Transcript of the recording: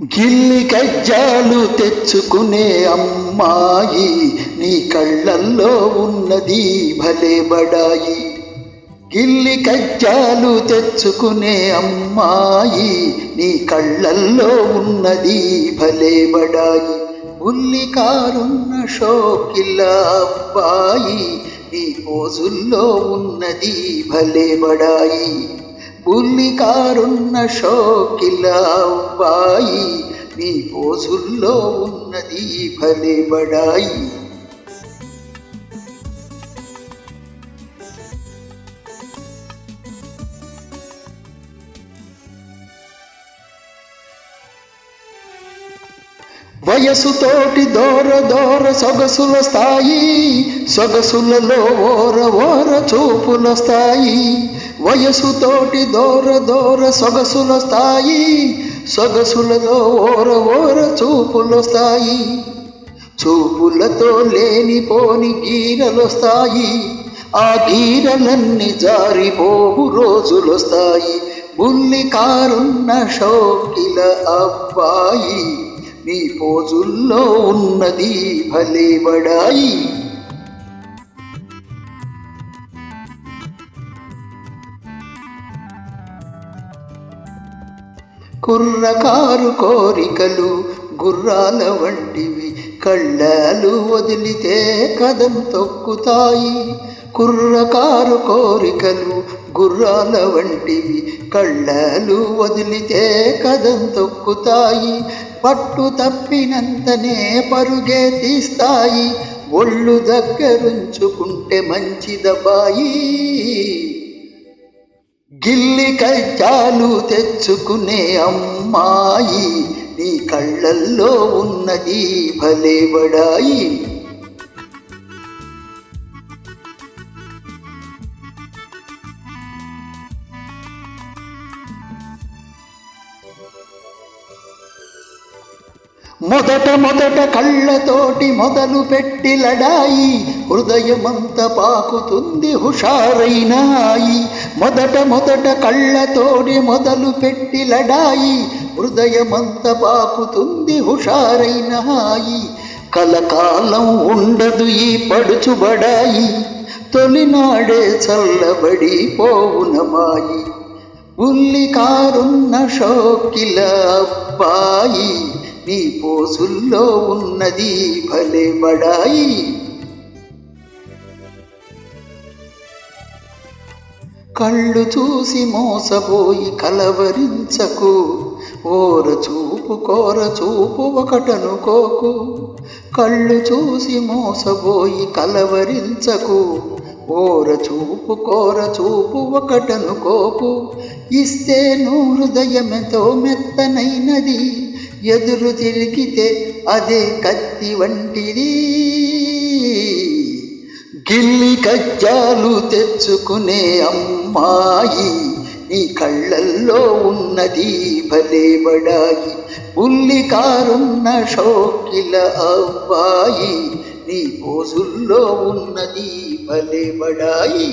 గిల్లి కజ్జాలు తెచ్చుకునే అమ్మాయి, నీ కళ్ళల్లో ఉన్నది భలే బడాయి. గిల్లి కజ్జాలు తెచ్చుకునే అమ్మాయి, నీ కళ్ళల్లో ఉన్నది భలే బడాయి. ఉల్లి కారున్న షోకిల్ల అబ్బాయి, నీ పోజుల్లో ఉన్నది భలే బడాయి. బుల్లి కారున్న షోకిల అబ్బాయి, నీ పోజుల్లో ఉన్నది భలే బడాయి. వయసుతోటి దోర దోర సొగసులొస్తాయి, సొగసులలో ఓర ఓర చూపులొస్తాయి. వయసుతోటి దోర దోర సొగసులొస్తాయి, సొగసులలో ఓర ఓర చూపులొస్తాయి. చూపులతో లేనిపోని గీరలొస్తాయి, ఆ గీరలన్నీ జారిపోవు రోజులొస్తాయి. బుల్లి కారున్న షోకిల అబ్బాయి, నీ పోజుల్లో ఉన్నది భలే బడాయి. కుర్రకారు కోరికలు గుర్రాల వంటివి, కళ్ళాలు వదిలితే కదం తొక్కుతాయి. కుర్రకారు కోరికలు గుర్రాల వంటివి, కళ్ళాలు వదిలితే కదం తొక్కుతాయి. పట్టు తప్పినంతనే పరుగే తీస్తాయి, ఒళ్ళు దగ్గరుంచుకుంటే మంచిదబాయి. గిల్లి కజ్జాలు తెచ్చుకునే అమ్మాయి, నీ కళ్ళల్లో ఉన్నది భలే బడాయి. మొదట మొదట కళ్ళతోటి మొదలు పెట్టి లడాయి, హృదయమంత పాకుతుంది హుషారైనాయి. మొదట మొదట కళ్ళతోటి మొదలు పెట్టి లడాయి, హృదయమంత పాకుతుంది హుషారైనాయి. కలకాలం ఉండదు ఈ పడుచుబడాయి, తొలినాడే చల్లబడి పోవునమాయి. ఉల్లి కారున్న షోకిల అబ్బాయి, నీ పోసుల్లో ఉన్నది భలే బడాయి. కళ్ళు చూసి మోసపోయి కలవరించకు, ఓర చూపు కోర చూపు ఒకటనుకోకు. కళ్ళు చూసి మోసపోయి కలవరించకు, ఓర చూపు కోర చూపు ఒకటనుకోకు. ఇస్తే ను హృదయమెంతో మెత్తనైనది, ఎదురు తిరిగితే అదే కత్తి వంటిది. గిల్లి కజ్జాలు తెచ్చుకునే అమ్మాయి, నీ కళ్ళల్లో ఉన్నది భలే బడాయి. ఉల్లి కారున్న షోకిల అబ్బాయి, నీ పోజుల్లో ఉన్నది భలే బడాయి.